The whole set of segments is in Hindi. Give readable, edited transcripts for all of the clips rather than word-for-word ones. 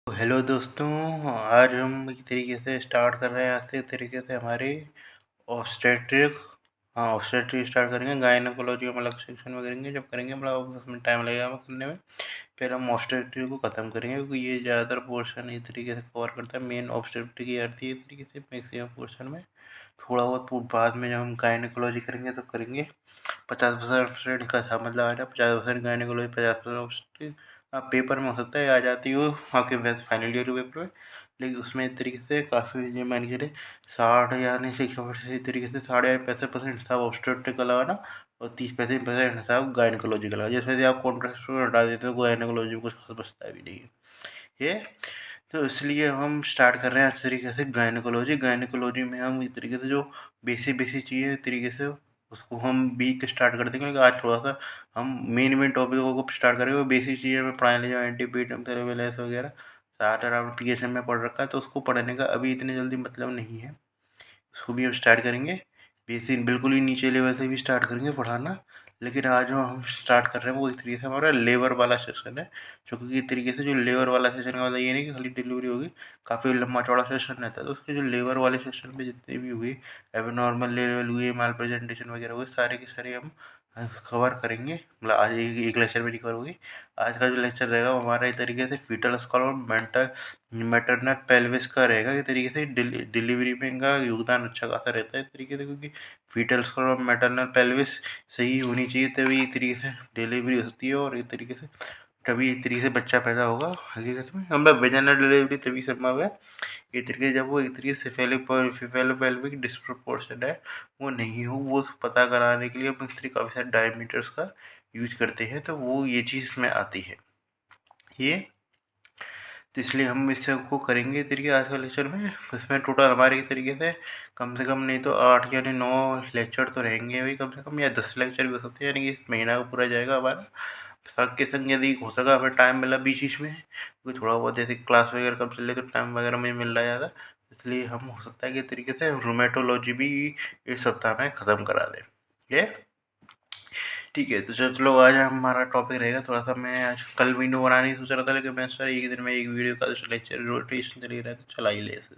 तो हेलो दोस्तों, आज हम एक तरीके से स्टार्ट कर रहे हैं आज से तरीके से हमारी ऑब्स्टेट्रिक ऑब्स्टेट्रिक स्टार्ट करेंगे। गायनेकोलॉजी हम अलग सेक्शन में करेंगे, जब करेंगे मतलब उसमें टाइम लगेगा हमें करने में। फिर हम ऑब्स्टेट्रिक को ख़त्म करेंगे क्योंकि ये ज़्यादातर पोर्शन इस तरीके से कवर करता है। मेन ऑब्स्टेट्रिक की आती है इस तरीके से मैक्सिमम पोर्शन में। थोड़ा बहुत बाद में जब हम गायनेकोलॉजी करेंगे तो करेंगे 50% का था, मतलब आ रहा है 50% गायनेकोलॉजी, 50% ऑब्स्टेट्रिक। हाँ, पेपर में हो सकता है आ जाती हो आपके वैसे फाइनल ईयर के पेपर में, लेकिन उसमें इस तरीके से काफ़ी ये मान के चलिए 60 यानी 60% इस तरीके से 65% हिसाब ऑब्स्टेट्रिक का लगाना और 30% हिसाब गायनेकोलॉजी का लगा। जैसे यदि आप कॉन्ट्रास्ट में हटा देते हो गायनेकोलॉजी में कुछ खास बचता भी नहीं है ये। तो इसलिए हम स्टार्ट कर रहे हैं इस तरीके से गायनेकोलॉजी। गायनेकोलॉजी में हम इस तरीके से जो बेसिक बेसिक चीज़ें इस तरीके से उसको हम वीक स्टार्ट कर देंगे, लेकिन आज थोड़ा सा हम मेन टॉपिकों को स्टार्ट करेंगे। वो बेसिक चीज़ें हमें पढ़ाने जो एंटीपीटम सेरेबेलस वगैरह ज़्यादातर आप पीएसएम में पढ़ रखा है, तो उसको पढ़ने का अभी इतनी जल्दी मतलब नहीं है। उसको भी हम स्टार्ट करेंगे, बेसिक बिल्कुल ही नीचे लेवल से भी स्टार्ट करेंगे पढ़ाना। लेकिन आज जो हम स्टार्ट कर रहे हैं वो इस तरीके से हमारा लेबर वाला सेशन है, क्योंकि इस तरीके से जो लेबर वाला सेशन का मतलब ये नहीं कि खाली डिलीवरी होगी, काफ़ी लंबा चौड़ा सेशन रहता है। तो उसके जो लेबर वाले सेशन पे जितने भी हुए एबनॉर्मल लेवल हुए, माल प्रेजेंटेशन वगैरह हुए, सारे के सारे हम कवर करेंगे। मतलब आज एक लेक्चर में नहीं कवर होगी। आज का जो लेक्चर रहेगा वो हमारा इस तरीके से फीटल स्कल और मैटरनल पेल्विस का रहेगा। इस तरीके से डिलीवरी में इनका योगदान अच्छा खासा रहता है इस तरीके से, क्योंकि फीटल स्कल और मैटरनल पेल्विस सही होनी चाहिए तभी इस तरीके से डिलीवरी होती है, और इस तरीके से तभी इस तरीके से बच्चा पैदा होगा। हकीकत में हम वेजाइनल डिलीवरी तभी संभव है इस तरीके जब वो एक तरीके से फेफेलोपेल्विक डिस्प्रोपोर्शन है वो नहीं हो। वो पता कराने के लिए हम इस तरीके काफ़ी सारे डायमीटर्स का यूज करते हैं, तो वो ये चीज़ इसमें आती है ये। तो इसलिए हम इस सबको करेंगे तरीके आज के लेक्चर में। इसमें टोटल हमारे इस तरीके से कम नहीं तो 8 यानी 9 लेक्चर तो रहेंगे भाई कम से कम, या 10 लेक्चर भी हो सकते हैं, यानी कि इस महीना का पूरा जाएगा हमारा। संग के संग यदि हो सका हमें टाइम मिला बीच बीच में, क्योंकि थोड़ा बहुत जैसे क्लास वगैरह कम चल रही तो टाइम वगैरह में मिल रहा है ज़्यादा, इसलिए हम हो सकता है कि तरीके से रूमेटोलॉजी भी इस सप्ताह में ख़त्म करा दें ये। ठीक है, तो चलो आज हमारा टॉपिक रहेगा थोड़ा सा। मैं आज कल वीडियो बनाने की सोच रहा था, लेकिन मैं सर एक दिन में एक वीडियो का लेक्चर रोटेशन चल रहा है तो चला ही ले इसे।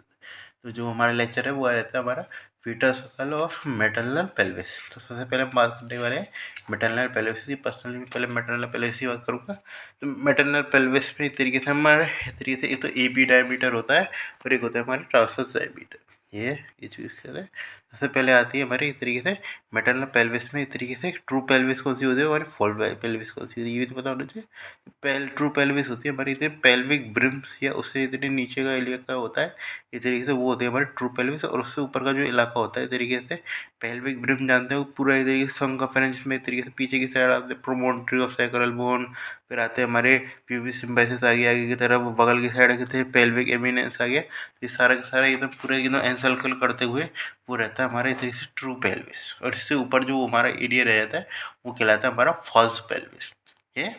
तो जो हमारा लेक्चर है वो रहता है हमारा foetus skull of maternal pelvis. तो सबसे पहले हम बात करने वाले हैं मैटरनल पेल्विस की। पर्सनली मैं पहले मैटरनल पेल्विस की बात करूँगा। तो मैटरनल पेल्विस में इस तरीके से हमारे इस तरीके से एक तो ए बी डायमीटर होता है और एक होता है हमारे ट्रांसवर्स डायमीटर। ये चीज़ कहते हैं। सबसे पहले आती है हमारी इस तरीके से मैटरनल पेल्विस में इस तरीके से ट्रू पेल्विस कौन सी होती है और फॉल पेल्विस कौन सी होती है ये भी तो पता होना चाहिए। ट्रू पेल्विस होती है हमारी इधर पेल्विक ब्रिम या उससे इतने नीचे का इलाका होता है इस तरीके से, वो होते हैं हमारे ट्रू पेल्विस। और उससे ऊपर का जो इलाका होता है इस तरीके से पेल्विक ब्रिम जानते हो पूरा इस तरीके से सर्कमफेरेंस में इस तरीके से पीछे की साइड आते हैं प्रोमोन्ट्री ऑफ सैक्रल बोन। फिर आते हैं हमारे प्यूबिस सिम्बाइसिस आ गया आगे की तरफ, बगल की साइड के थे पेल्विक एमिनेंस आ गया। ये सारा का सारा एकदम पूरे एकदम एनसर्कल करते हुए वो रहता है हमारे इस तरीके से ट्रू पेल्विस। और इससे ऊपर जो हमारा एरिया रहता है वो कहलाता है हमारा फॉल्स पेल्विस ये।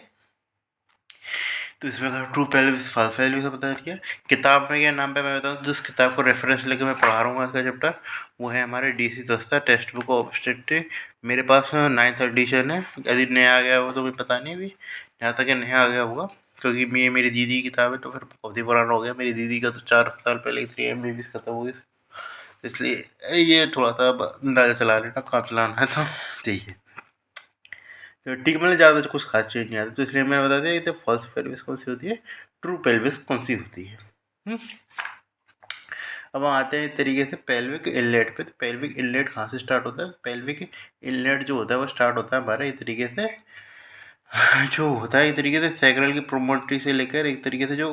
तो इसमें अगर ट्रू पेल्विस फॉल्स पेल्विस का पता किया किताब में क्या नाम पे मैं बताऊँ, जिस किताब को रेफरेंस लेके मैं पढ़ा रहा हूँ आज का चैप्टर वो है हमारे डीसी दस्ता टेक्स्ट बुक ऑफ ऑब्स्टेट्रिक। मेरे पास 9th एडिशन है, यदि नया आ गया हो तो मुझे पता नहीं अभी, जहाँ तक नया आ गया होगा, क्योंकि ये मेरी दीदी की किताब है तो फिर बहुत ही पुराना हो गया। मेरी दीदी का तो 4 साल पहले 3 MBBS खत्म हो गई, इसलिए ये थोड़ा सा अंदाजा चला लेना कहाँ चलाना है तो चाहिए। तो ठीक मतलब ज़्यादा कुछ खास चीज़ नहीं आता, तो इसलिए मैंने बता दिया कि फॉल्स पेल्विस कौन सी होती है, ट्रू पेल्विस कौन सी होती है। अब हम आते हैं इस तरीके से पेल्विक इनलेट पे। तो पेल्विक इनलेट कहाँ से स्टार्ट होता है, पेल्विक इनलेट जो होता है वो स्टार्ट होता है हमारे इस तरीके से जो होता है एक तरीके से सैक्रल की प्रोमोटरी से लेकर एक तरीके से जो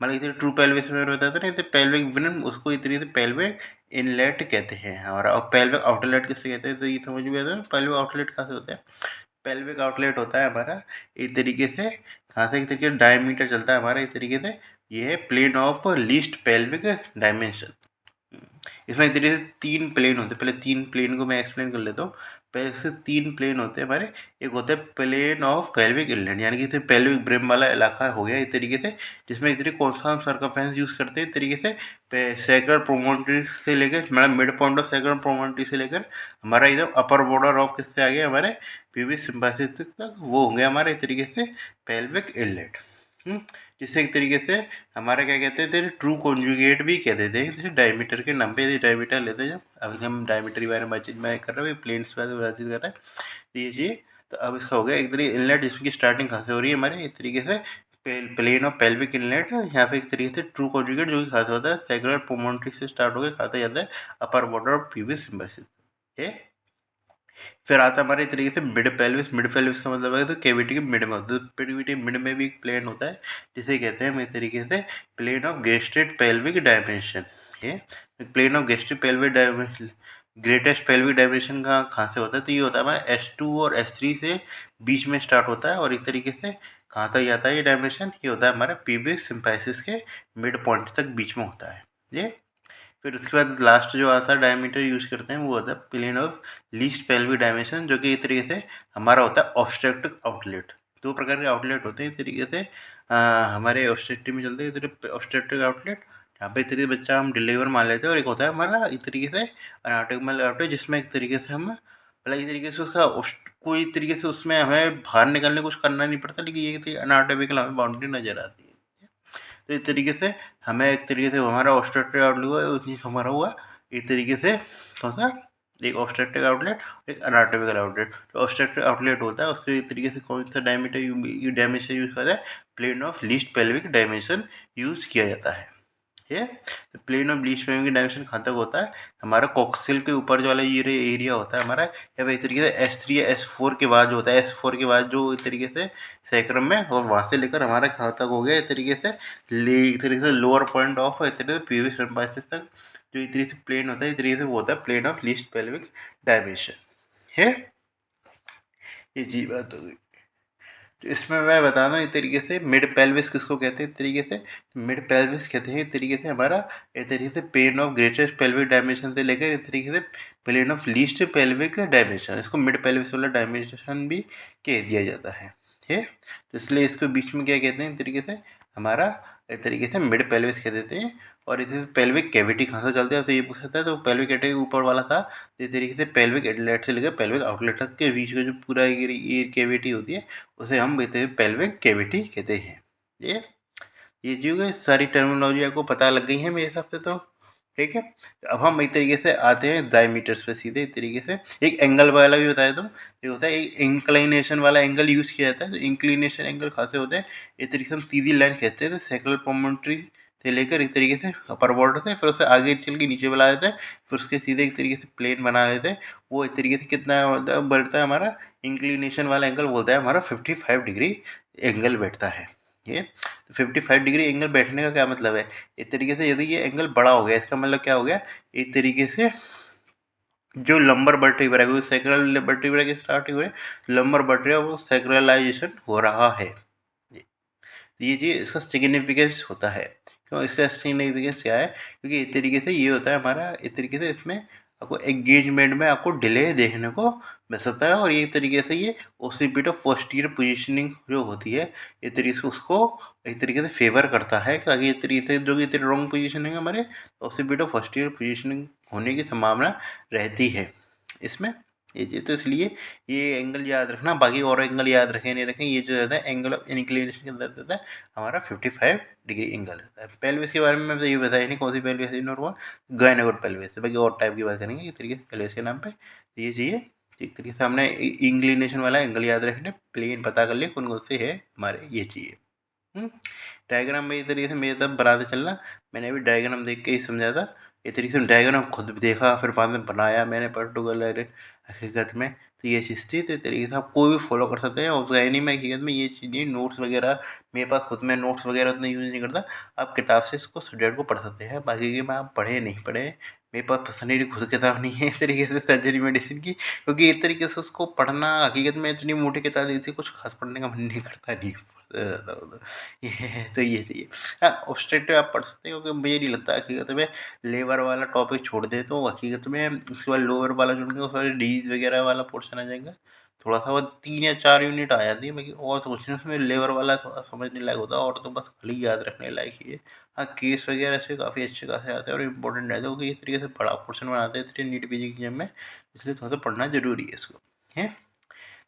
मतलब इसे ट्रू पेल्विस में बताया था ना, इसे पेल्विक विनम उसको एक तरीके से पेल्विक इनलेट कहते हैं हमारा। और पेल्विक आउटलेट किससे कहते हैं, तो ये समझ में आता है पेल्विक आउटलेट कहाँ से होता है। पेल्विक आउटलेट होता है हमारा एक तरीके से कहाँ से, एक तरीके से डायमीटर चलता है हमारा इस तरीके से, ये है plane of least pelvic dimension. इसमें एक तरीके से 3 प्लेन होते हैं, पहले 3 प्लेन को मैं एक्सप्लेन कर लेता हूँ। पहले इसके 3 प्लेन होते हैं हमारे। एक होता है प्लेन ऑफ पेल्विक इनलेट, यानी कि पेल्विक ब्रिम वाला इलाका हो गया इस तरीके से, जिसमें एक तरीके कौन सा हम सर्कमफेरेंस यूज़ करते हैं इस तरीके से सैक्रल प्रोमोटरी से लेकर मतलब मिड पॉइंट ऑफ सैक्रल प्रोमोटरी से लेकर हमारा एकदम अपर बॉर्डर ऑफ किससे आ गया हमारे प्यूबिस सिम्बाइसिस तक, वो हो गया हमारे इस तरीके से पेल्विक इनलेट। जिससे एक तरीके से हमारा क्या कहते हैं, तेरे ट्रू कॉन्जुगेट भी कह देते हैं तेरे डायमीटर के नाम पे। डायमीटर लेते हैं जब, अभी हम डायमीटर के बारे में बातचीत में कर रहे हैं, प्लेन्स के बारे में बातचीत कर रहे हैं, तो ये चीज़। तो अब इसका हो गया एक तरीके इनलेट, जिसकी स्टार्टिंग कहाँ से हो रही है हमारे, एक तरीके से प्लेन ऑफ पेल्विक इनलेट। यहाँ पे एक तरीके से ट्रू कॉन्जुगेट जो कि कहाँ से होता है, सेक्युलर प्रोमोनट्री से स्टार्ट होकर खाता जाता है upper border of pubis Symbiosis. फिर आता है हमारे तरीके से मिड पेल्विस। मिड पेल्विस का मतलब है तो कैविटी के मिड में होता है, कैविटी मिड में भी एक प्लेन होता है जिसे कहते हैं इस तरीके से plane of greatest pelvic dimension. ये plane of greatest pelvic dimension, greatest pelvic dimension का कहाँ से होता है, तो ये होता है हमारा S2 और S3 से बीच में स्टार्ट होता है, और एक तरीके से कहाँ तक जाता है ये डायमेंशन, ये होता है हमारा प्यूबिस सिम्पाइसिस के मिड पॉइंट तक बीच में होता है ये। फिर उसके बाद लास्ट जो आता है डायमीटर यूज़ करते हैं वो होता है plane of least pelvic dimension, जो कि एक तरीके से हमारा होता है ऑब्स्ट्रक्टिव आउटलेट। दो प्रकार के आउटलेट होते हैं इस तरीके से, हमारे ऑब्स्ट्रक्टिव में चलते हैं ऑब्स्ट्रक्टिव आउटलेट, जहाँ पे एक तरीके से बच्चा हम डिलीवर मान लेते हैं, और एक होता है हमारा एक तरीके से अनाटोमिकल आउटलेट, जिसमें एक तरीके से हम मतलब एक तरीके से उसका कोई तरीके से उसमें हमें बाहर निकलने कुछ करना नहीं पड़ता, लेकिन ये अनाटोमिकल हमें बाउंड्री नज़र आती है। तो इस तरीके से हमें एक तरीके से हमारा ऑब्स्ट्रक्टिव आउटलेट हुआ, उसी हमारा हुआ एक तरीके से कौन सा, एक ऑब्स्ट्रक्टिव आउटलेट एक अनाटोमिकल आउटलेट। तो ऑब्स्ट्रक्टिव आउटलेट होता है उसके एक तरीके से कौन सा डायमीटर डायमेंशन यूज करता है, plane of least pelvic dimension use किया जाता है। ठीक है, तो plane of least pelvic dimension कहाँ तक होता है, हमारा कोक्सिल के ऊपर जो वाला ये एरिया होता है हमारा, या फिर एक तरीके से S3 या S4 के बाद जो होता है, S4 के बाद जो एक तरीके से सैक्रम में, और वहाँ से लेकर हमारा कहाँ तक हो गया एक तरीके से एक तरीके से लोअर पॉइंट ऑफ एक तरीके से प्यूबिस सिम्बाइसिस तक जो एक तरीके से प्लेन होता है, इस तरीके से वो होता है plane of least pelvic dimension है। ये जी बात हो गई। तो इसमें मैं बता दूँ एक तरीके से मिड पेल्विस किसको कहते हैं, एक तरीके से मिड पेल्विस कहते हैं एक तरीके से हमारा एक तरीके से plane of greatest pelvic dimension से लेकर एक तरीके से plane of least pelvic dimension, इसको मिड पेल्विस वाला डायमेंशन भी कह दिया जाता है ठीक है। तो इसलिए इसको बीच में क्या कहते हैं एक तरीके से हमारा एक तरीके से मिड पेल्विस कह देते हैं। और इसे पेल्विक कैविटी कहाँ से चलते हैं, तो ये पूछ सकता है, तो पेल्विक कैविटी ऊपर वाला था, इस तरीके से पेल्विक इनलेट से लेकर पेल्विक आउटलेट तक के बीच का जो पूरा ये कैविटी होती है उसे हम कहते हैं पेल्विक कैविटी कहते हैं। ये चीज़ें सारी टर्मिनोलॉजी आपको पता लग गई है मेरे हिसाब से, तो ठीक है। अब हम एक तरीके से आते हैं डायमीटर्स पे सीधे, एक तरीके से एक एंगल वाला भी बताया तुम, ये होता है एक इंक्लाइनेशन वाला एंगल यूज़ किया जाता है। तो इंक्लिनेशन एंगल खासे होते हैं, एक तरीके से हम सीधी लाइन खींचते हैं, तो सेक्युलर प्रोमोनट्री से लेकर एक तरीके से अपर बॉर्डर से फिर उसे आगे चल के नीचे बुला देते हैं, फिर उसके सीधे एक तरीके से प्लेन बना लेते हैं। वो एक तरीके से कितना बढ़ता है हमारा इंक्लिनेशन वाला एंगल, बोलता है हमारा 55 डिग्री एंगल बैठता है ये। तो 55 डिग्री एंगल बैठने का क्या मतलब है, एक तरीके से यदि ये एंगल बड़ा हो गया, इसका मतलब क्या हो गया, एक तरीके से जो लंबर वर्टिब्रा है, सैक्रल वर्टिब्रा के स्टार्ट हुए लंबर वर्टिब्रा वो सैक्रलाइजेशन हो रहा है। ये चीज़ इसका सिग्निफिकेंस होता है। क्यों इसका सिग्निफिकेंस क्या है, क्योंकि इस तरीके से ये होता है हमारा इस तरीके से इसमें आपको एंगेजमेंट में आपको डिले देखने को मिल सकता है। और एक तरीके से ये ओसिपिट ऑफ पोस्टीरियर पोजीशनिंग जो होती है एक तरीके से उसको एक तरीके से फेवर करता है, ताकि इस तरीके से जो कि रॉन्ग पोजीशनिंग है हमारे ओसिपिट ऑफ पोस्टीरियर पोजीशनिंग होने की संभावना रहती है इसमें। ये चीज़ तो इसलिए ये एंगल याद रखना, बाकी और एंगल याद रखें नहीं रखें, ये जो रहता है एंगल ऑफ इंक्लिनेशन के अंदर रहता है हमारा 55 डिग्री एंगल रहता है। पेल्विस के बारे में मैं ये बताया नहीं कौन सी पेल्विस इन और वो गायनेकोड पेल्विस है, बाकी और टाइप की बात करेंगे इस तरीके से पेल्विस के नाम पे। तो ये चाहिए एक तरीके से हमने इंक्लिनेशन वाला एंगल याद रखने, प्लेन पता कर लिए कौन कौन से है हमारे, ये चाहिए। डायग्राम में इस तरीके से मेरे तब बनाते चलना, मैंने अभी डायग्राम देख के ही समझा था। इस तरीके से डायग्राम खुद भी देखा फिर बाद में बनाया मैंने पर्टिकुलर हकीकत में। तो ये चीज़ थी, तो इस तरीके से आप कोई भी फॉलो कर सकते हैं। और नहीं मैं हकीकत में ये चीज़ें नोट्स वगैरह मेरे पास खुद में नोट्स वगैरह उतना यूज़ नहीं करता, आप किताब से इसको सब्जेक्ट को पढ़ सकते हैं। बाकी की मैं आप पढ़े नहीं पढ़े, मेरे पास पर्सनली खुद किताब नहीं है इस तरीके से सर्जरी मेडिसिन की, क्योंकि इस तरीके से उसको पढ़ना हकीकत में इतनी मोटी किताब दी थी, कुछ खास पढ़ने का मन नहीं करता, नहीं ये तो ये चाहिए। हाँ, ऑब्स्ट्रक्टिव आप पढ़ सकते हो, क्योंकि मुझे नहीं लगता हकीकत में लेबर वाला टॉपिक छोड़ दे तो हकीकत में उसके बाद लोअर वाला जो उनके उसमें डिजीज वगैरह वाला पोर्शन आ जाएगा, थोड़ा सा वो 3 या 4 यूनिट आ जाती है, बाकी और तो कुछ नहीं उसमें। लेबर वाला थोड़ा समझने लायक होता है, और तो बस खाली याद रखने लायक ही है। हाँ, केस वगैरह से काफ़ी अच्छे खासे आते हैं और इम्पोर्टेंट रहते हैं, क्योंकि इस तरीके से बड़ा पोर्शन बनाते हैं इसलिए नीट पीजी की एग्जाम में, इसलिए थोड़ा सा पढ़ना जरूरी है इसको है।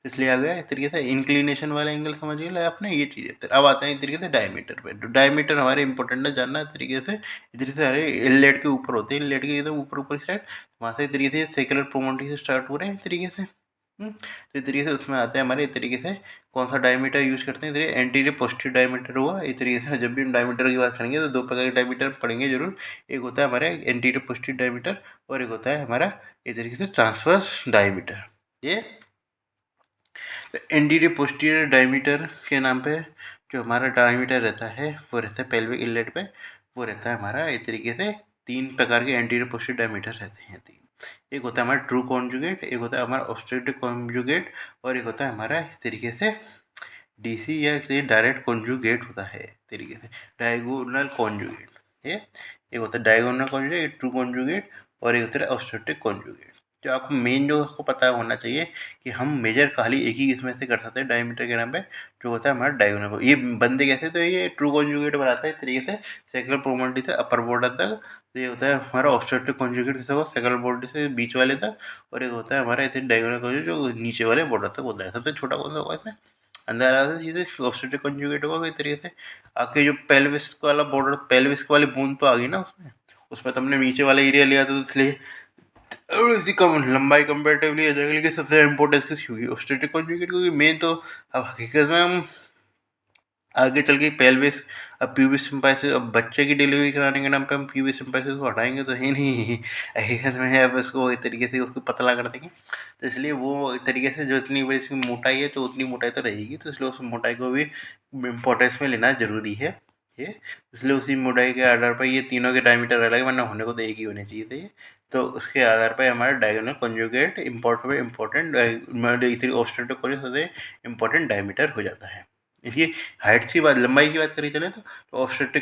इसलिए आ गया इस तरीके से इंक्लिनेशन वाला एंगल समझ लिया आपने, ये चीज़ है। अब आते हैं इस तरीके से डायमीटर पे। तो डायमीटर हमारे इंपॉर्टेंट है जानना, इस तरीके से हमारे इनलेट के ऊपर होते हैं, इनलेट के एकदम ऊपर ऊपर की साइड, वहाँ से इस तरीके से सेक्युलर प्रोमोनटी से स्टार्ट हो रहे हैं इस तरीके से। तो इस तरीके से उसमें आते हैं हमारे इस तरीके से कौन सा डायमीटर यूज़ करते हैं, इधर एंटीरियर पोस्टीरियर डायमीटर हुआ। इस तरीके से जब भी हम डायमीटर की बात करेंगे तो दो प्रकार के डायमीटर पढ़ेंगे जरूर। एक होता है हमारा एंटीरियर पोस्टीरियर डायमीटर और एक होता है हमारा इस तरीके से ट्रांसवर्स डायमीटर। ये एंटीरियर पोस्टीरियर डायमीटर के नाम पे जो हमारा डायमीटर रहता है वो रहता है पेल्विक इनलेट पे, वो रहता है हमारा इस तरीके से तीन प्रकार के एंटीरियर पोस्टीरियर डायमीटर रहते हैं तीन। एक होता है हमारा ट्रू कॉन्जुगेट, एक होता है हमारा ऑब्स्ट्रक्टिव कॉन्जुगेट और एक होता है हमारा इस तरीके से डीसी या डायरेक्ट कॉन्जुगेट होता है इस तरीके से डायगोनल कॉन्जुगेट। ये एक होता है डायगोनल कॉन्जुगेट, एक ट्रू कॉन्जुगेट और एक होता है ऑब्स्ट्रक्टिव कॉन्जुगेट। जो आपको मेन जो आपको पता होना चाहिए कि हम मेजर खाली एक ही इसमें से कर सकते हैं डायमीटर के नाम पे, जो होता है हमारा डायगोनल। ये बनते कैसे, तो ये ट्रू कॉन्जुगेट बनाता है इस तरीके से सेक्युलर प्रोमोनटी से अपर बॉर्डर तक। तो ये होता है हमारा ऑब्स्ट्रक्टिव कॉन्जुगेट कैसे होगा, सेक्युलर बॉर्डर से बीच वाले तक। और एक होता है हमारा इसे डायगोनल कॉन्जुगेट जो नीचे वाले बॉर्डर तक होता है। सबसे छोटा कौन सा होगा इसमें, अंदर आ सीधे ऑब्स्ट्रक्टिव कॉन्जुगेट होगा इस तरीके से। आपके जो पेल्विस वाला बॉर्डर, पेल्विस वाली बूंद तो आ गई ना उसमें, उसमें तो हमने नीचे वाला एरिया लिया था, तो इसलिए और इसकी कम लंबाई कंपेरेटिवली हो जाएगी। लेकिन सबसे इम्पोर्टेंस किसकी होगी, ऑब्स्टेट्रिक कॉन्जुगेट, क्योंकि मेन तो अब हकीकत में हम आगे चल के पेल्विस, अब प्यूबिस सिम्पाइसिस, अब बच्चे की डिलीवरी कराने के नाम पे हम प्यूबिस सिम्पाइसिस को हटाएंगे तो है नहीं, हकीकत में अब इसको एक तरीके से उसको पतला कर देंगे। तो इसलिए वो एक तरीके से जो इतनी बड़ी इसकी मोटाई है तो उतनी मोटाई तो रहेगी, तो इसलिए उस मोटाई को भी इम्पोर्टेंस में लेना ज़रूरी है ये। इसलिए उसी मोटाई के आधार पर ये तीनों के डायमीटर अलग, वरना होने को तो एक ही होने चाहिए थे ये। तो उसके आधार पर हमारा diagonal conjugate important obstructive conjugate important diameter हो जाता है। देखिए हाइट्स की बात, लंबाई की बात करी चले तो ऑब्स्ट्रक्टिव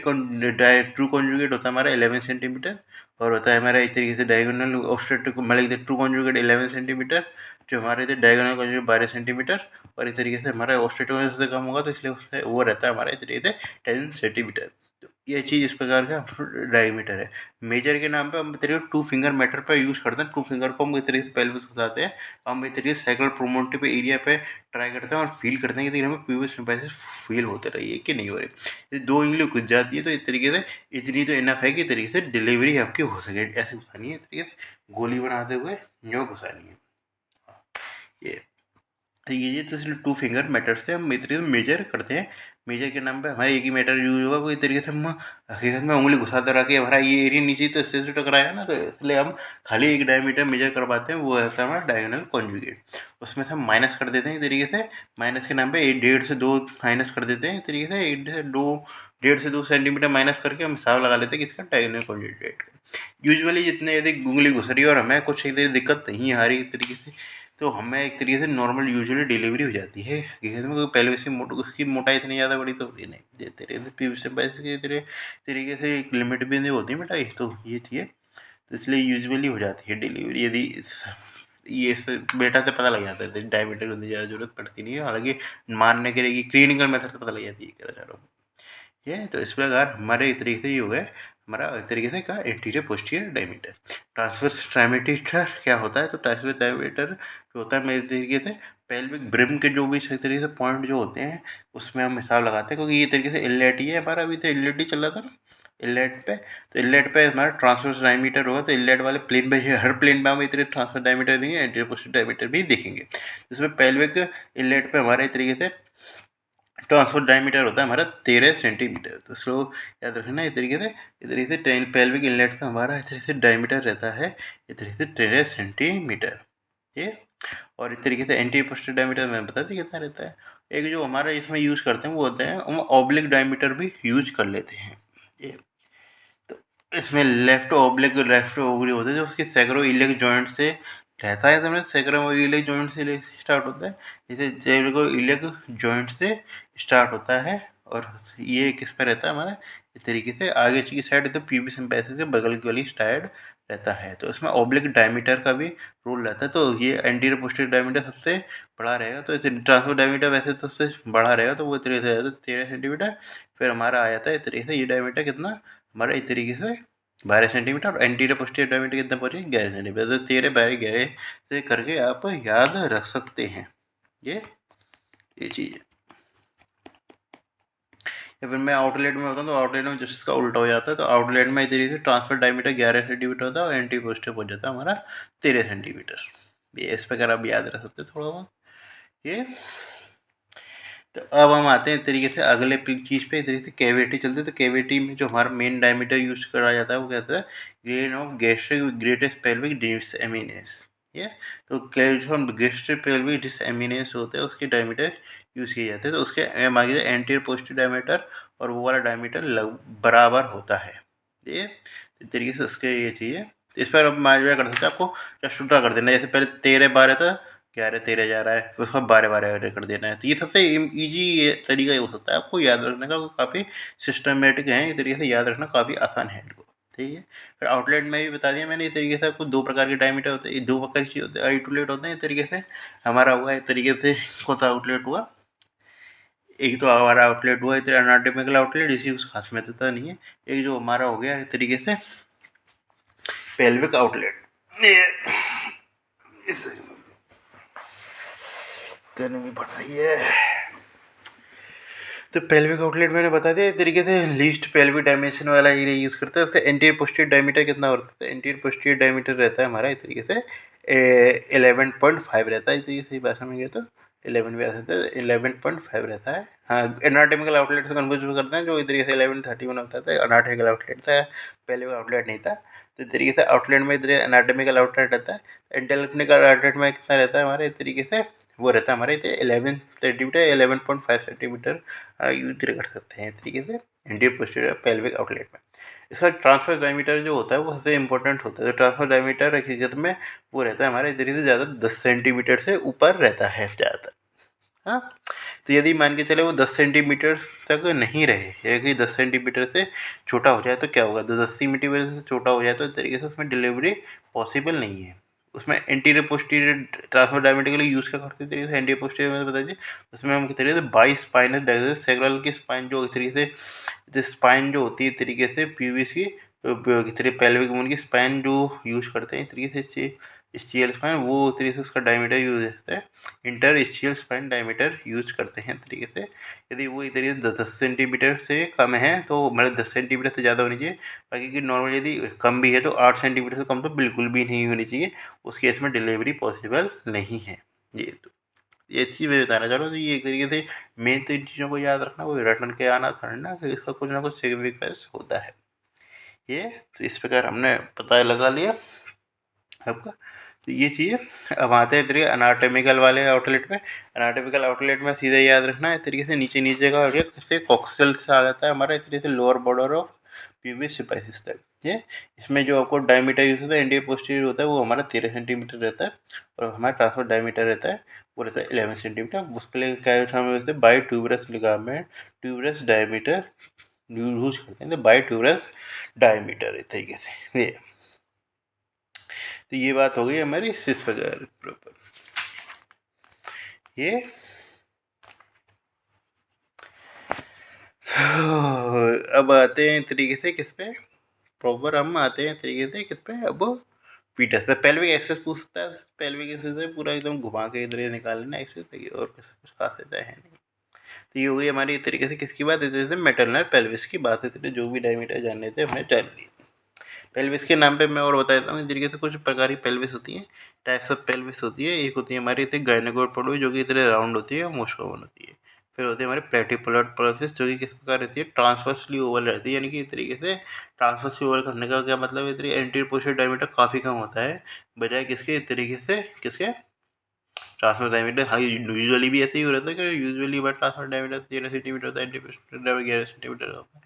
ट्रू कॉन्जुगेट होता है हमारा 11 सेंटीमीटर और होता है हमारा इस तरीके से डायगोनल ऑब्स्ट्रक्टिव मतलब इधर ट्रू कॉन्जुगेट 11 सेंटीमीटर, जो हमारे इधर डायगोनल कॉन्जुगेट 12 सेंटीमीटर। और इस तरीके से हमारा ऑब्स्ट्रक्टिव से कम होगा तो इसलिए उससे वो रहता है हमारा इस तरीके से 10 सेंटीमीटर। तो ये चीज़ इस प्रकार का डायमीटर है। मेजर के नाम पे हम तरीके टू फिंगर मेथड पर यूज़ करते हैं। टू फिंगर को हम इस तरीके से पेल्विस बताते हैं, हम इस तरीके से सेक्युलर प्रोमोनटी पे एरिया पे ट्राई करते हैं और फील करते हैं कि हमें प्यूबिस सिम्पाइसिस फील होते रहिए कि नहीं हो रही। ये दो उंगली घुस जाती है तो इस तरीके से इतनी तो इनफ है कि तरीके से डिलीवरी आपकी हो सके। ऐसे घुसानी है, तरीके से गोली बनाते हुए यूँ घुसानी है। हाँ, ये तो सिर्फ टू फिंगर मेथड से हम इस तरीके से मेजर करते हैं। मेजर के नाम पे हमारे एक ही मेथड यूज होगा, कोई तरीके से हम हकीकत में उंगली घुसाते रह के हमारा ये एरिया नीचे तो इससे से टकराया ना, तो इसलिए हम खाली एक डायमीटर मेजर कर पाते हैं, वो है हमारा डायगोनल कॉन्जुगेट। उसमें से हम माइनस कर देते हैं इस तरीके से, माइनस के नाम पे 1.5 से 2 माइनस कर देते हैं इस तरीके से, 1.5 से 2 सेंटीमीटर माइनस करके हम हिसाब लगा लेते हैं किसका, डायगोनल कॉन्जुगेट। यूजुअली जितने यदि उंगली घुस रही है और हमें कुछ इधर दिक्कत नहीं आ रही इस तरीके से, तो हमें एक तरीके से नॉर्मल यूजुअली डिलीवरी हो जाती है। हकीकत में कोई पहले वैसे उसकी मोटाई इतनी ज़्यादा बड़ी तो होती नहीं, ये तेरे पीवीसी पैसे के तेरे तरीके से एक लिमिट भी नहीं होती मिठाई, तो ये चाहिए। तो इसलिए यूजुअली हो जाती है डिलीवरी। यदि ये बेटा से पता लग जाता है डायमीटर की ज़्यादा जरूरत पड़ती नहीं है, हालांकि मानने के लिए कि क्लिनिकल मेथड से पता लग जाती है कह रहा हूँ ये। तो इस प्रकार हमारे एक तरीके से ये हो गए हमारा एक तरीके से का anterior posterior diameter. Transverse diameter क्या होता है, तो ट्रांसवर्स डायमीटर जो होता है मेरे तरीके से पेल्विक ब्रिम के जो भी सही तरीके से पॉइंट जो होते हैं उसमें हम हिसाब लगाते हैं, क्योंकि ये तरीके से इनलेट ही है हमारा, अभी तो इनलेट ही चल रहा था ना इनलेट पे। तो इनलेट पे हमारा ट्रांसवर्स डायमीटर होगा, तो इनलेट वाले प्लेन पे हर प्लेन पे हम इतने ट्रांसवर्स डायमीटर देंगे, एंटीरियर पोस्टीरियर डायमीटर भी देखेंगे। इसमें पेल्विक इनलेट पे हमारे तरीके से ट्रांसफर डायमीटर होता है हमारा 13 सेंटीमीटर। तो स्लो याद रखना इस तरीके से, इस तरीके से पेल्विक इनलेट का हमारा इस तरीके से डायमीटर रहता है इस तरीके से 13 सेंटीमीटर ये। और इस तरीके से एंटी पोस्टीरियर डायमीटर मैं बता दी कितना रहता है। एक जो हमारा इसमें यूज़ करते हैं वो होता है, हम ऑब्लिक डायमीटर भी यूज कर लेते हैं ये। तो इसमें लेफ्ट ऑब्लिक लेफ्ट ओवरी होता है जो उसके सैकरो इलियक जॉइंट से रहता है, समझ सैकरो इलियक जॉइंट से स्टार्ट होता है, जैसे सैकरो इलियक जॉइंट से स्टार्ट होता है। और ये किस पे रहता है हमारा इस तरीके से आगे की साइड, तो पीबी सिम्पैथी के बगल की वाली साइड रहता है। तो इसमें ऑब्लिक डायमीटर का भी रोल रहता है। तो ये एंटीरियर पोस्टीरियर डायमीटर सबसे बड़ा रहेगा, तो ट्रांसफर डायमीटर वैसे तो सबसे बड़ा रहेगा, तो वो तरीके से 13 सेंटीमीटर। फिर हमारा आ जाता है इस तरीके से ये डायमीटर कितना हमारा इस तरीके से 12 सेंटीमीटर, और एंटीरियर पोस्टीरियर डायमीटर कितना पहुंचे 11 सेंटीमीटर। तो 13 12 11 से करके आप याद रख सकते हैं ये चीज़ है। या फिर मैं आउटलेट में होता हूँ तो आउटलेट में जस्ट इसका उल्टा हो जाता है, तो आउटलेट में इधर से ट्रांसफर डायमीटर 11 सेंटीमीटर होता है और एंटी पॉजिटिव हो जाता है हमारा 13 सेंटीमीटर। ये इस प्रकार आप याद रख सकते हैं थोड़ा बहुत ये। तो अब हम आते हैं इस तरीके से अगले चीज़ पे, इस तरीके से कैविटी चलते हैं। तो कैविटी में जो हमारा मेन डायमीटर यूज करा जाता है वो कहता है ग्रेन ऑफ गैस्ट्रिक ग्रेटेस्ट पेल्विक डिसएमिनेस। ये तो जो हम गैस्ट्रिक पेल्विक डिसएमिनेस होते हैं उसके डायमीटर यूज किए जाते हैं। तो उसके मान लीजिए एंटीरियर पोस्टीरियर डायमीटर और वो वाला डायमीटर बराबर होता है। ये इस तरीके से उसके ये चाहिए। इस पर अब मार्जिया कर सकते हैं, आपको जस्ट उल्टा कर देना। जैसे पहले 13-12 था, 11-13 जा रहा है, फिर उसका 12-12 कर देना है। तो ये सबसे ईजी ये तरीका ये हो सकता है आपको याद रखने का, काफ़ी सिस्टमेटिक है, इस तरीके से याद रखना काफ़ी आसान है इनको। ठीक है, फिर आउटलेट में भी बता दिया मैंने। इस तरीके से आपको 2 प्रकार के डायमीटर होते हैं, 2 प्रकार की चीज़ होते हैं, आउटलेट होते हैं। इस तरीके से हमारा हुआ इस तरीके से कौन सा आउटलेट हुआ, एक तो हमारा आउटलेट हुआ इधर एनाटॉमिकल आउटलेट, इसी कुछ खास महत्वता नहीं है। एक जो हमारा हो गया इस तरीके से पेल्विक आउटलेट। ये इस गर्मी बढ़ रही है। तो पेल्विक आउटलेट मैंने बता दिया। इस तरीके से लीस्ट पेल्विक डायमेंशन वाला एरिया यूज़ करते हैं। उसका एंटीरियर पोस्टीरियर डायमीटर कितना होता है, एंटीरियर पोस्टीरियर डायमीटर रहता है हमारा इस तरीके से 11.5 रहता है। इस तरीके से भाषा में गया तो 11 भी आ सकता है, 11.5 रहता है। हाँ, एनाटॉमिकल आउटलेट से कन्फ्यूज करते हैं, जो इस तरीके से 11.31 होता था, एनाटॉमिकल आउटलेट था, पेल्विक आउटलेट नहीं था। तो इस तरीके से आउटलेट में इधर एनाटॉमिकल आउटलेट रहता है। एंटेलेक्निकल आउटलेट में कितना रहता है हमारे इस तरीके से, वो रहता है हमारे इधर 11 सेंटीमीटर, 11.5 सेंटीमीटर यूज कर सकते हैं इस तरीके से एंटीरियर पोस्टीरियर पेल्विक आउटलेट में। इसका ट्रांसफर डायमीटर जो होता है वो सबसे इंपॉर्टेंट होता है। तो ट्रांसफर डायमीटर हकीकत में वो रहता है हमारे इस तरीके से ज़्यादा 10 सेंटीमीटर से ऊपर रहता है ज़्यादातर। हाँ, तो यदि मान के चले वो 10 सेंटीमीटर तक नहीं रहे, यदि 10 सेंटीमीटर से छोटा हो जाए तो क्या होगा, 10 सेंटीमीटर से छोटा हो जाए तो इस तरीके से उसमें डिलीवरी पॉसिबल नहीं है। उसमें एंटीरियर पोस्टीरियर ट्रांसफर डायमीटर के लिए यूज़ क्या करते हैं तरीके से, एंटीरियर पोस्टीरियर में बता दीजिए। उसमें हम किस तरीके से बाई स्पाइनल डायग्राम सेग्रल की स्पाइन जो इस तरीके से स्पाइन जो होती है तरीके से पीवीस की किस तरीके पेल्विक बोन की स्पाइन जो यूज़ करते हैं इस तरीके से स्टीयल स्पाइन, वो तरीके से उसका डायमीटर यूज होता है इंटर स्टीयल स्पाइन डायमीटर यूज करते हैं तरीके से। यदि वो इस तरीके से 10 सेंटीमीटर से कम है तो मतलब 10 सेंटीमीटर से ज़्यादा होनी चाहिए। बाकी की नॉर्मल यदि कम भी है तो 8 सेंटीमीटर से कम तो बिल्कुल भी नहीं होनी चाहिए, उस केस में डिलीवरी पॉसिबल नहीं है। ये तो ये चीज़ मैं बताना चाह रहा हूँ। तो ये एक तरीके से मेन तो इन चीज़ों को याद रखना, कोई रटन के आना करना, इसका कुछ ना कुछ सिग्निफिकेंस होता है। ये तो इस प्रकार हमने पता लगा लिया आपका। तो ये चीज़ अब आते हैं तरीके अनाटॉमिकल वाले आउटलेट में। अनाटॉमिकल आउटलेट में सीधे याद रखना है इस तरीके से नीचे नीचे का कैसे कॉक्सियल से आ जाता है हमारा इस तरीके से लोअर बॉर्डर ऑफ प्यूबिस सिम्प्लिसिस तक। ये इसमें जो आपको डायमीटर यूज होता है एंटीरियर पोस्टीरियर होता है वो हमारा 13 सेंटीमीटर रहता है, और हमारा ट्रांसफर डायमीटर रहता है वो रहता है 11 सेंटीमीटर। उसके लिए क्या होता है by tuberous ligament tuberous diameter use करते हैं, तो बाई ट्यूबरस डायमीटर इस तरीके से। ये तो ये बात हो गई हमारी सिस वगैरह प्रॉपर। ये अब आते हैं तरीके से किस पे प्रॉपर, हम आते हैं तरीके से किस पे अब फीटस पे। पेल्विक एक्सेस पूछता है, पेल्विक एक्सेस से पूरा एकदम घुमा के इधर निकाल लेना एक्सेस, और कुछ खास रहता है नहीं। तो ये हो गई हमारी तरीके से किसकी बात, इस तरीके से मेटरनल पेल्विस की बात है। जो भी डायमीटर जानने थे हमने जान ली। पेल्विस के नाम पे मैं और बता देता हूँ। इस तरीके से कुछ प्रकार की पेल्विस होती है, टाइप्स ऑफ पेल्विस होती है। एक होती है हमारी गायनेकोइड पेल्विस जो कि इतने राउंड होती है और मोस्ट कॉमन होती है। फिर होती है हमारी प्लेटिपुलर पेल्विस जो कि किस प्रकार रहती है, ट्रांसवर्सली ओवल रहती है। यानी कि इस तरीके से ट्रांसवर्सली ओवल करने का क्या मतलब है, इतनी एंटीरियर पोस्टीरियर डायमीटर काफ़ी कम होता है बजाय किसके, इस तरीके से किसके ट्रांसफर डायमीटर। हाँ, यूजुअली भी ऐसे ही हो रहता है कि usually but transfer diameter 13 centimetre होता है, एंटीरियर पोस्टीरियर डायमीटर 11 सेंटीमीटर होता है,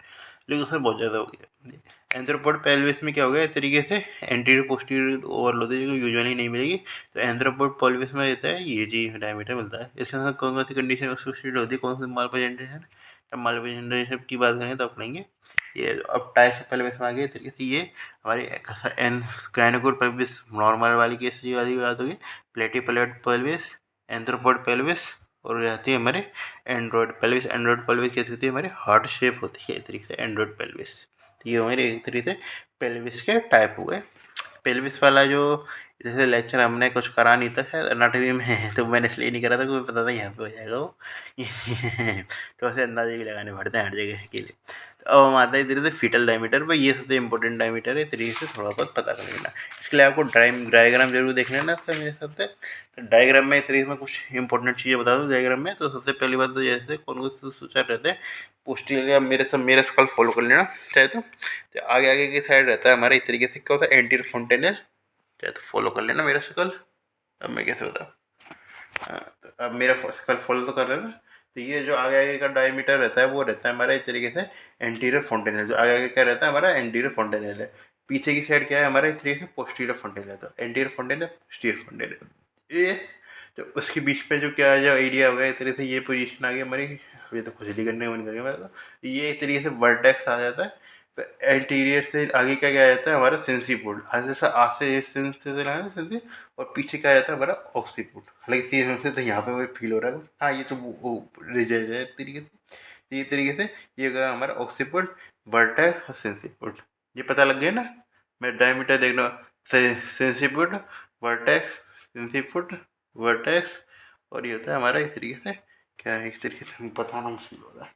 लेकिन उसमें बहुत ज़्यादा हो गया। एंथ्रोपोड पेल्विस में क्या हो गया इस तरीके से एंटीरियर पोस्टीरियर ओवल होती है जो यूजुअली नहीं मिलेगी। तो एंथ्रोपोड पेल्विस में रहता है ये जी डायमीटर मिलता है। इसके साथ कौन कौन सी कंडीशन एसोसिएटेड होती है, कौन सी माल प्रेजेंटेशन। जब माल प्रेजेंटेशन की बात करें तो आप पढ़ेंगे। ये अब टाइप्स ऑफ पेल्विस में आ गए तरीके से। ये हमारी गायनेकोइड पेल्विस नॉर्मल वाली केस वाली बात होगी, प्लेटिपुलर पेल्विस, एंथ्रोपोड पेल्विस, और रहती है हमारे एंड्रॉयड पेल्विस। एंड्रॉयड पेल्विस कैसी होती है, हमारी हार्ट शेप होती है इस तरीके से एंड्रॉयड पेल्विस। ये हमारे एक तरीके से पेल्विस के टाइप हुए। पेल्विस वाला जो जैसे लेक्चर हमने कुछ करा नहीं था शायद एनाटॉमी में, तो मैंने इसलिए नहीं करा था क्योंकि पता था यहाँ पे हो जाएगा वो। तो ऐसे अंदाजे भी लगाने पड़ते हैं हर जगह के लिए। तो अब हम आते हैं धीरे से फीटल डायमीटर पर। ये सबसे इंपॉर्टेंट डायमीटर है, तरीके से थोड़ा बहुत पता कर लेना। इसके लिए आपको डायग्राम जरूर देख लेना इसका मेरे हिसाब से। तो डायग्राम में तरीके में कुछ इंपॉर्टेंट चीज़ें बता दूँ डायग्राम में। तो सबसे पहली बात तो जैसे कौन से सूचर रहते हैं पोस्टीरियर, आप मेरे स्कल फॉलो कर लेना चाहे तो आगे आगे की साइड रहता है हमारे इस तरीके से। क्या होता है एंटीरियर फोंटेनल, चाहे तो फॉलो कर लेना मेरा शक्ल। अब मैं कैसे बताऊँ, हाँ तो अब मेरा शक्ल फॉलो तो कर लेना। तो ये जो आगे आगे का डायमीटर रहता है वो रहता है हमारा इस तरीके से एंटीरियर फोंटेनल। जो आगे आगे क्या रहता है हमारा एंटीरियर फोंटेनल है। पीछे की साइड क्या है हमारा इस तरीके से पोस्टीरियर फोंटेनल है। तो एंटीरियर फोंटेनल पोस्टीरियर फोंटेनल ये, तो उसके बीच पे जो क्या जो एरिया होगा इस तरीके से ये पोजीशन आ गई हमारी। ये तो खुजली करने मन करेगा मेरा। तो ये इस तरीके से वर्टेक्स आ जाता है। तो एंटीरियर से आगे क्या क्या आ जाता है हमारा सेंसीपुड, आगे से आगे सेंसी, और पीछे क्या आ जाता है हमारा ऑक्सीपुड। हालांकि सेम से तो यहाँ पे वो फील हो रहा है। हाँ ये तो वो रिजल्ट है इस तरीके से। तो ये तरीके से ये गया हमारा ऑक्सीपुड, वर्टेक्स और सेंसीपुड। ये पता लग गया ना। मैं डायमीटर देखना, सेंसीपुड, वर्टेक्स, सेंसीपुड, वर्टेक्स, और ये होता है हमारा इस तरीके से क्या है, इस तरीके से बताना मुश्किल हो रहा है।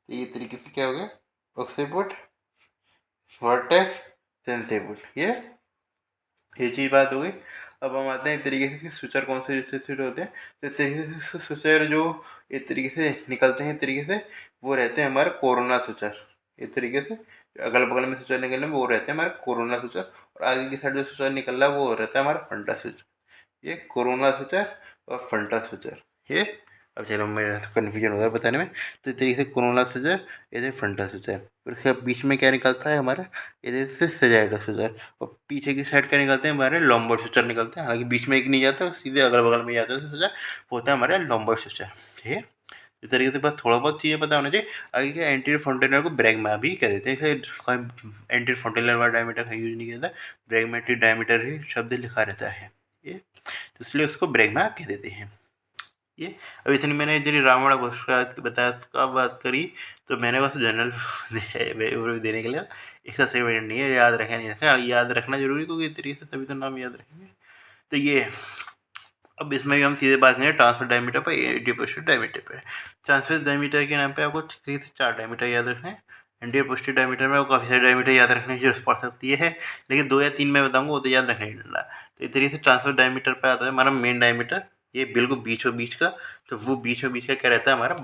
तो ये तरीके से क्या हो गया ऑक्सीपुड, वर्टेक्स, सेंसीपुड, ये चीज़ बात हो गई। अब हम आते हैं इस तरीके से सूचर कौन से स्थित होते हैं। तो इस तरीके से सूचर जो इस तरीके से निकलते हैं इस तरीके से, वो रहते हैं हमारे कोरोना सूचर। इस तरीके से अगल बगल में सूचर निकलने में वो रहते हैं हमारे कोरोना सूचर, और आगे की साइड जो सूचर निकल रहा है वो रहता है हमारा फंटा सूचर। ये कोरोना सूचर और फंटा सूचर ये। अब चलो मेरा कन्फ्यूजन हो रहा है बताने में। तो इस तरीके से कोरोना सूचर, इधर फंटा सूचर, फिर उसके बीच में क्या निकलता है हमारा इधर से सजाइडा सूचर, और पीछे की साइड क्या निकलते हैं हमारे लॉम्बर सूचर निकलते हैं। हालांकि बीच में एक नहीं जाता, सीधे अगल बगल में जाता है सूचर, वो होता है हमारे लॉम्बर सूचर। ठीक है, इस तरीके से बस थोड़ा बहुत चीज़ें पता होना चाहिए। आगे क्या एंटीरियर फोंटेनल को ब्रैगमा भी कह देते हैं। इसे एंटीरियर फोंटेनल वाला डायमीटर का यूज नहीं किया जाता, ब्रैगमेटिक डायमीटर ही शब्द लिखा रहता है ये, तो इसलिए उसको ब्रैगमा कह देते हैं ये। अब इतनी मैंने इतनी रावण बताया का बात करी, तो मैंने बस जनरल देने के लिए इसका सेवन नहीं है, याद रखें नहीं रखें, याद रखना जरूरी क्योंकि इस तरीके से तभी तो नाम याद रखेंगे। तो ये अब इसमें भी हम सीधे बात करेंगे ट्रांसफर डायमीटर पर, एंटीपोस्टीरियर डायमीटर पर। ट्रांसफर डायमीटर के नाम पे आपको 3 से 4 डायमीटर याद रखना है। एंटीपोस्टीरियर डायमीटर में आपको काफ़ी सारे डायमीटर याद रखने की जरूरत पड़ सकती है, लेकिन 2 या 3 मैं बताऊंगा वो तो याद रखना ही डला। तो इस तरीके से ट्रांसफर डायमीटर पर आता है हमारा मेन डायमीटर, ये बिल्कुल बीचों बीच का। तो वो बीचों बीच का क्या रहता है हमारा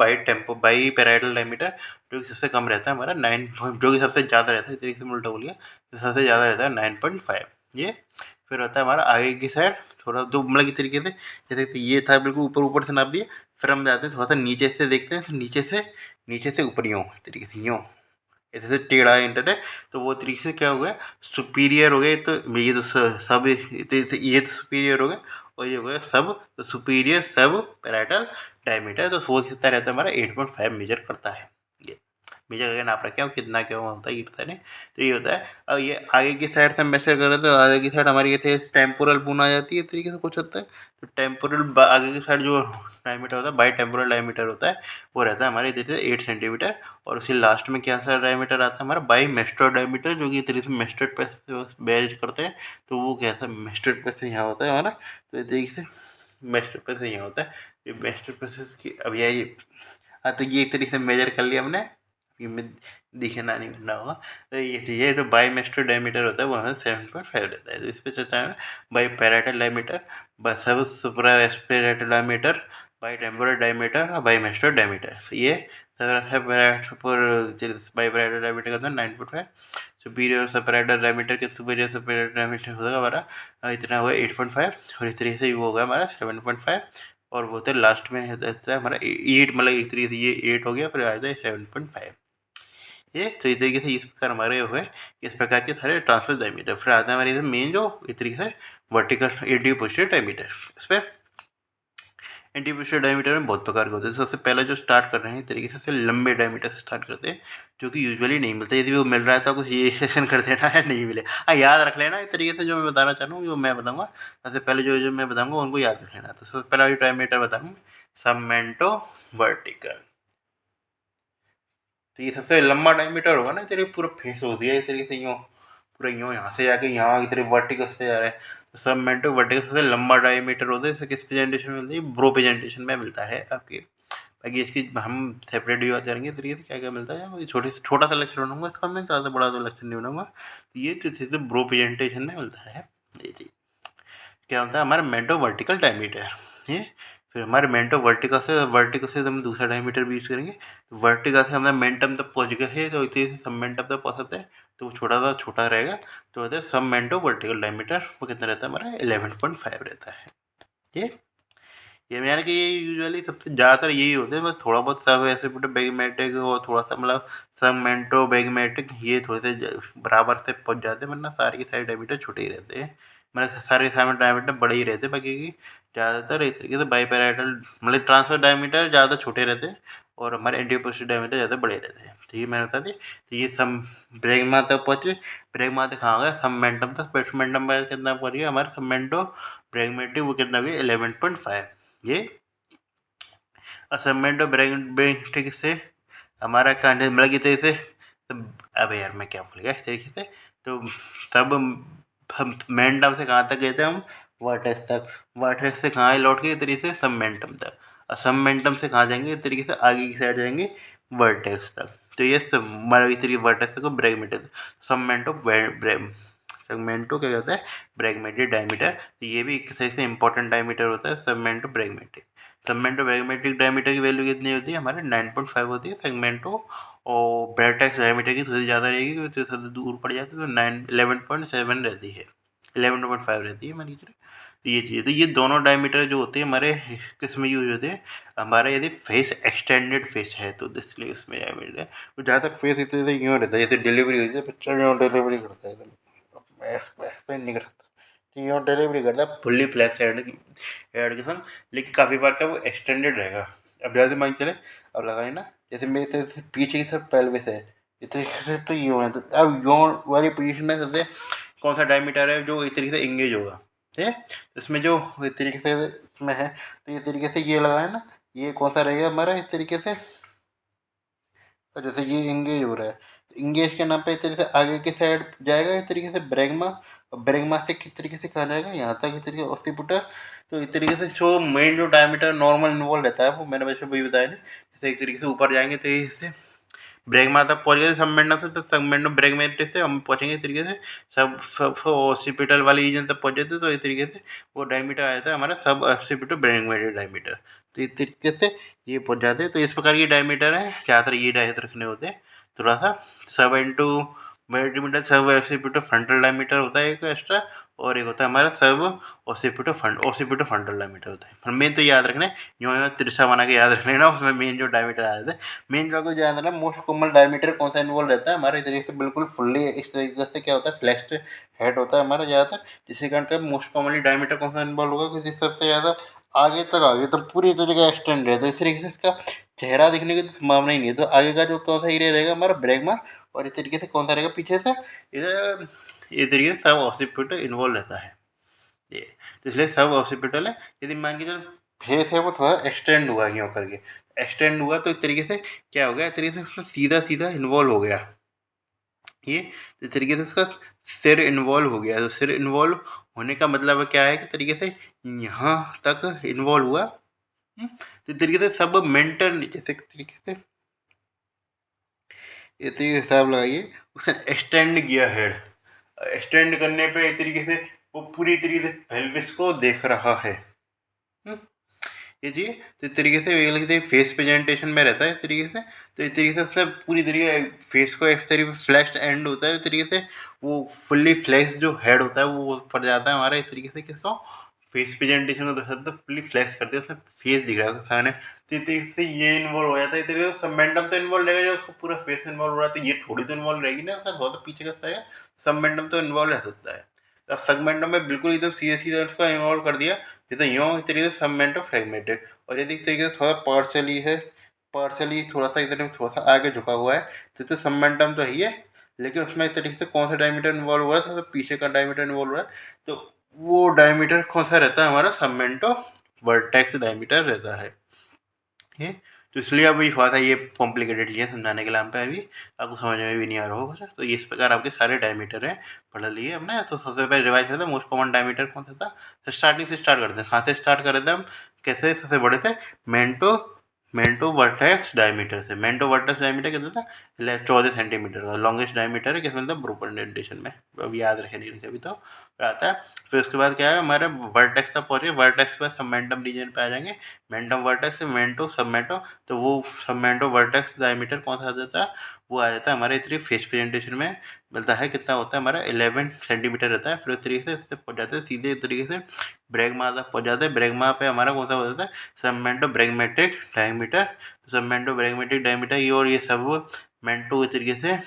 बाई पैराइटल डायमीटर, जो कि सबसे कम रहता है हमारा 9, जो कि सबसे ज़्यादा रहता है इस तरीके से उल्टा बोलिए, तो सबसे ज़्यादा रहता है 9.5 ये। फिर होता है हमारा आगे की साइड थोड़ा जो मतलब की तरीके से, जैसे कि ये था बिल्कुल ऊपर ऊपर से नाप दिए। फिर हम जाते हैं थोड़ा सा नीचे से देखते हैं, तो नीचे से ऊपर यूँ तरीके से यूँ ऐसे से टेढ़ा इंटर है। तो वो तरीके से क्या हो गया सुपीरियर हो गए। तो ये तो सब ये तो सुपीरियर हो गया, और ये हो गया सब, तो सुपीरियर सब पैराइटल डायमीटर। तो वो कितना रहता है हमारा 8.5 मेजर करता है ये। मेजर करके नाप रखे हैं, कितना क्या होता है ये पता नहीं। तो ये होता है। अब ये आगे की साइड से हम मेजर कर रहे हैं, तो आगे की साइड हमारी ये थे टेम्पोरल बोन आ जाती है इस तरीके से कुछ होता है। तो टेम्पोरल आगे की साइड जो डायमीटर होता है बाई टेम्पोरल डायमीटर होता है, वो रहता है हमारे इधर 8 सेंटीमीटर। और उसी लास्ट में क्या सा डायमीटर आता है हमारा बाई मेस्टर डायमीटर, जो कि तरीके से मेस्टेड पे बेज करते हैं। तो वो कैसा मेस्टेड पे से यहाँ होता है हमारा। तो इस तरीके से मेस्टेड पे से यहाँ होता है। ये मेस्टेड पे से की अब ये, हाँ तो ये एक तरीके से मेजर कर लिया हमने। ये में दिखना नहीं बनना होगा। तो ये तो बाई मेस्टर डायमीटर होता है, वो हमें 7.5 रहता है। तो इस पर चर्चा है बाई पैराइटल डायमीटर, सब सुपरा एस्पिरेटल डायमीटर, बाई टेम्पोरल डायमीटर और बाई मेस्टर डायमीटर। ये बाई पैराइटल डायमीटर का था 9.5, सुपीरियर सेपरेटर डायमीटर के सुपीरियर सेपरेटर डायमीटर होगा हमारा इतना हुआ 8.5, और इस तरीके से वो होगा हमारा 7.5। और वो तो लास्ट में रहता है हमारा 8, मतलब एक तरीके से ये 8 हो गया, फिर आ जाता है 7.5 ये। तो इस तरीके से इस प्रकार हमारे हुए इस प्रकार के सारे ट्रांसफर डायमीटर। फिर आता है हमारे मेन जो इस तरीके से वर्टिकल एंटीपोस्टीरियर डायमीटर। इस पर एंटीपोस्टीरियर डायमीटर में बहुत प्रकार के होते हैं। सबसे पहले जो स्टार्ट कर रहे हैं इस तरीके से सबसे डायमीटर से स्टार्ट करते हैं, जो कि यूजुअली नहीं मिलता। यदि वो मिल रहा है तो कुछ ये सेक्शन कर देना है, नहीं मिले हाँ याद रख लेना इस तरीके से। जो मैं बताना चाह रहा हूँ जो मैं बताऊँगा, सबसे पहले जो मैं बताऊँगा उनको याद रख लेना। तो सबसे पहला जो डायमीटर बताऊँगा सबमेंटो वर्टिकल। तो ये सबसे लंबा डायमीटर होगा ना, तेरे पूरा फेस हो दिया इस तरीके से यूँ पूरा यूँ यहाँ से जाके यहाँ की तरफ वर्टिकल पे जा रहा है। तो सबमेंटो वर्टिकल सबसे लंबा डायमीटर होता है। इसे किस प्रेजेंटेशन में मिलती है? ब्रो प्रेजेंटेशन में मिलता है आपके। बाकी इसकी हम सेपरेट भी बात करेंगे तरीके से क्या क्या मिलता है। वही छोटा सा लेक्चर बनाऊंगा इसका, मैं ज़्यादा बड़ा तो लेक्चर नहीं बनाऊंगा। तो ये तो सीधे ब्रो प्रेजेंटेशन में मिलता है। ये चीज़ क्या होता है हमारा मेंटो वर्टिकल डायमीटर। ये फिर हमारे मेंटो वर्टिकल से हम दूसरा डायमीटर भी यूज़ करेंगे। तो वर्टिकल से हमारा मेंटम तक पहुँच गए है, तो इसी से सब मेंटम तक पहुँच सकते हैं। तो वो छोटा रहेगा। तो होता है सब मेंटो वर्टिकल डायमीटर। वो कितना रहता है हमारा? 11.5 रहता है। ये यानी कि ये यूजुअली सबसे ज़्यादातर यही होते हैं। बस थोड़ा बहुत सब ऐसे बैगमेटिक और थोड़ा सा मतलब सब मेंटो बैगमेटिक ये थोड़े से बराबर से पहुँच जाते हैं, वरना सारे के सारे डायमीटर छोटे ही रहते हैं। मतलब सारे सारे डायमीटर बड़े ही रहते हैं। बाकी की ज़्यादातर इस तरीके से बाईपैराइटल मतलब ट्रांसफर डायमीटर ज़्यादा छोटे रहते हैं और हमारे एंटीरियर पोस्टीरियर डायमीटर ज़्यादा बड़े रहते हैं। तो ये मैंने बता दी। तो ये सब ब्रैगमा तक पहुँचे। ब्रैगमा तक कहाँ गया? सबमेंटम तक। सबमेंटम में कितना पहुँच गया हमारा सबमेंटो ब्रैगमेटिक? वो कितना गया? 11.5। ये असाइनमेंट और ब्रेक से हमारा कहने मतलब कि तरीके से अब यार मैं क्या भूल गया इस तरीके से। तो तब हम मेंटम से कहाँ तक गए थे हम? वर्टेक्स तक। वर्टेक्स से कहाँ लौट के तरीके से सबमेंटम तक। और सबमेंटम से कहाँ जाएंगे तरीके से? आगे की साइड जाएंगे वर्टेक्स तक। तो ये हमारा इस तरीके वर्टेक्स को ब्रैगमेटिक सबमेंटो सेगमेंटो क्या कहता है? ब्रैगमेटिक डायमीटर। तो ये भी एक सही से इंपॉर्टेंट डायमीटर होता है सबमेंटो ब्रैगमेटिक। सेगमेंटो बैरोमेट्रिक डायमीटर की वैल्यू कितनी होती है हमारे? 9.5 होती है सेगमेंटो। और ब्रैटेक्स डायमीटर की थोड़ी ज़्यादा रहेगी क्योंकि थोड़ा दूर पड़ जाती है, तो 11.7 रहती है, 11.5 रहती है हमारी। तो ये चीज़, तो ये दोनों डायमीटर जो होते हैं हमारे किस में यूज होते हैं? हमारे यदि फेस एक्सटेंडेड फेस है तो इसलिए उसमें डायमीटर है। तो ज़्यादातर फेस इतने यूँ रहता है जैसे डिलीवरी हुई है, बच्चा यूँ डिलीवरी करता है एकदम एक्सप्लेन नहीं कर सकता। यूँ डिलीवरी करता है फुल्ली फ्लैक्स हेड के संग। लेकिन काफ़ी बार का वो एक्सटेंडेड रहेगा। अब ज़्यादा मान चले अब लगाए ना, जैसे मेरे से पीछे की तरफ पेल्विस है इस तरीके से, तो यूँ है। तो अब यूँ वाली पोजीशन में सबसे कौन सा डायमीटर है जो इस तरीके से इंगेज होगा? ठीक है, इसमें जो इस तरीके से इसमें है, तो ये तरीके से ये लगाए ना, ये कौन सा रहेगा हमारा इस तरीके से? और जैसे ये इंगेज हो रहा है, तो इंगेज के नाम पे इस तरीके से आगे की साइड जाएगा इस तरीके से ब्रैगमा। और ब्रैगमा से किस तरीके से कहा जाएगा? यहाँ तक इस तरीके से ऑसिपुटर। तो इस तरीके से जो मेन जो डायमीटर नॉर्मल इन्वॉल्व रहता है वो मैंने वैसे वही बताया ना, जैसे एक तरीके से ऊपर जाएंगे तरीके से ब्रैगमा तक पहुँच गए सबमेंडम से, तो सबमेंडम ब्रैगमेटिक से हम पहुँचेंगे इस तरीके से सब सब ऑसिपिटल वाली रीजन तक पहुँच जाते, तो इस तरीके से वो डायमीटर आ जाता है हमारा सब ऑसिपिटल ब्रैगमेटिक डायमीटर। तो इस तरीके से ये पहुँच जाते हैं। तो इस प्रकार की डायमीटर है, ज़्यादातर ये डायमीटर रखने होते हैं थोड़ा सा। सब इंटू मल्टीमीटर सब ऑसिपिटल फ्रंटल डायमीटर होता है एक एक्स्ट्रा, और एक होता है हमारा सब ऑसिपिटल फ्रंटल डायमीटर होता है। मेन तो याद रखना है, यूँ यूँ तिरछा बना के याद रख लेना, उसमें मेन जो डायमीटर आ जाता है। मेन जो आपको याद रखना, मोस्ट कॉमन डायमीटर कौन सा इन्वॉल्व रहता है हमारे तरीके से? बिल्कुल फुल्ली इस तरीके से क्या होता है? फ्लेक्स्ड हेड होता है हमारा ज़्यादातर, जिसके कारण का मोस्ट कॉमनली डायमीटर कौन सा इन्वॉल्व होगा? किसी सबसे ज़्यादा आगे तक आगे तो पूरी तरीके एक्सटेंड है, तो इस तरीके से इसका चेहरा दिखने की तो संभावना ही नहीं है। तो आगे का जो कौन सा एरिया रहेगा हमारा? ब्रैगमा। और इस तरीके से कौन सा रहेगा पीछे से? इधर ये तरीके से सब ऑसिपिटल इन्वॉल्व रहता है ये। तो इसलिए सब ऑसिपिटल है। यदि मान के चलो फेस है वो थोड़ा एक्सटेंड हुआ यूँ करके, एक्सटेंड हुआ तो इस तरीके से क्या हो गया? इस तरीके से उसमें सीधा सीधा इन्वॉल्व हो गया ये। इस तरीके से उसका सिर इन्वॉल्व हो गया। तो सिर इन्वॉल्व होने का मतलब क्या है कि तरीके से यहाँ तक इन्वॉल्व हुआ। तो इस तरीके से सब मेंटल जैसे तरीके से ये तरीके हिसाब लगाइए, उसने एक्सटेंड किया हेड। एक्सटेंड करने पे एक तरीके से वो पूरी तरीके से पेल्विस को देख रहा है। ये जी, तो इस तरीके से एक तरीके फेस प्रेजेंटेशन में रहता है इस तरीके से। तो इस तरीके से उसने पूरी तरीके फेस को इस तरीके से फ्लैश्ड एंड होता है इस तरीके से, वो फुल्ली फ्लैश जो हेड होता है वो पड़ जाता है हमारा इस तरीके से। किसको? फेस प्रेजेंटेशन को दर्शाता तो फुल्ली फ्लैश करते हैं, उसमें फेस दिख रहा है उसके सामने। तो इस तरीके से ये इन्वॉल्व हो जाता है इस तरीके से। सबमेंटम तो इन्वॉल्व रहेगा, जो उसको पूरा फेस इन्वॉल्व हो रहा है, तो ये थोड़ी तो इन्वॉल्व रहेगी ना, उसका बहुत पीछे का है। सबमेंटम तो इन्वॉल्व रह सकता है। अब सेगमेंटम में बिल्कुल एकदम सीधे सीधे उसको इन्वॉल्व कर दिया, जैसे यूँ इस तरीके से सबमेंटम फ्रेगमेंटेड। और यदि इस तरीके से थोड़ा पार्शली है, पार्शली थोड़ा सा इधर थोड़ा सा आगे झुका हुआ है, तो इससे सबमेंटम तो ही है, लेकिन उसमें इस तरीके से कौन सा डायमीटर इन्वॉल्व हो रहा है? तो पीछे का डायमीटर इन्वॉल्व हो रहा है। तो वो डायमीटर कौन सा रहता है हमारा? सबमेंटो वर्टेक्स डायमीटर रहता है ये। तो इसलिए अभी थोड़ा सा ये कॉम्प्लिकेटेड चीज़ें समझाने के लिए हम पे अभी आपको समझ में भी नहीं आ रहा होगा। तो इस प्रकार आपके सारे डायमीटर हैं, पढ़ लिए हमने। तो सबसे पहले रिवाइज करते हैं, मोस्ट कॉमन डायमीटर कौन सा था। तो स्टार्टिंग से स्टार्ट करते हैं, कहाँ से स्टार्ट कर रहे थे हम, कैसे, सबसे बड़े से मेंटो वर्टेक्स डायमीटर से। मेंटो वर्टेक्स डायमीटर कितना था, 14 सेंटीमीटर का लॉन्गेस्ट डायमीटर है, किसमें था, प्रोपेंडेंटेशन में। अब याद रखे नहीं रखे अभी तो आता है। फिर उसके बाद क्या है, हमारे वर्टेक्स तक पहुँचे, वर्टेक्स के बाद सबमेंटम रीजन पे आ जाएंगे, मेंटम वर्टेक्स से मेंटो सबमेंटो। तो वो सबमेंटो वर्टेक्स डायमीटर कौन सा आ जाता है, वो आ जाता है हमारे इतनी फेस प्रेजेंटेशन में मिलता है, कितना होता है हमारा 11 सेंटीमीटर रहता है। फिर उस तरीके से इससे पहुँच जाते हैं सीधे तरीके से ब्रैगमा तक पहुँच जाते हैं। ब्रैगमा पे हमारा कौन सा हो जाता है, सबमेंटो ब्रैगमेटिक डायमीटर। सबमेंटो ब्रैगमेटिक डायमीटर ये और ये सब मेंटो इस तरीके से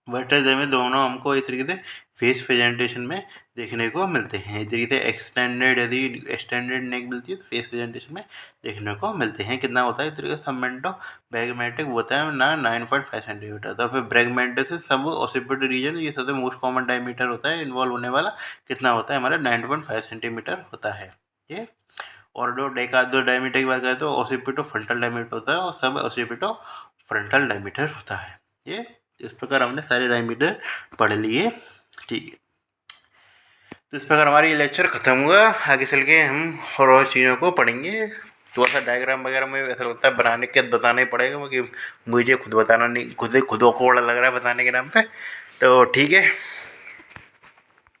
वर्टेक्स में दोनों हमको इस तरीके से फेस प्रेजेंटेशन में देखने को मिलते हैं। इस तरीके से एक्सटेंडेड, यदि एक्सटेंडेड नेक मिलती है तो फेस प्रेजेंटेशन में देखने को मिलते हैं। कितना होता है इस तरीके से, सबमेंटो ब्रैगमेटिक होता है ना 9.5 सेंटीमीटर। तो फिर ब्रैगमेटिक से सब ऑसिपिटल रीजन, ये सबसे मोस्ट कॉमन डायमीटर होता है इन्वॉल्व होने वाला, कितना होता है हमारा 9.5 सेंटीमीटर होता है ये। और जो दो डायमीटर की बात करें तो ऑसिपिटो फ्रंटल डायमीटर होता है, और सब ऑसिपिटो फ्रंटल डायमीटर होता है ये। इस प्रकार हमने सारे डायमीटर पढ़ लिए, ठीक है। तो इस प्रकार हमारी ये लेक्चर ख़त्म हुआ। आगे चल के हम और चीज़ों को पढ़ेंगे। थोड़ा सा डायग्राम वगैरह में ऐसा लगता है बनाने के बताना ही पड़ेगा, क्योंकि मुझे खुद बताना नहीं, खुद को लग रहा है बताने के नाम पे। तो ठीक है।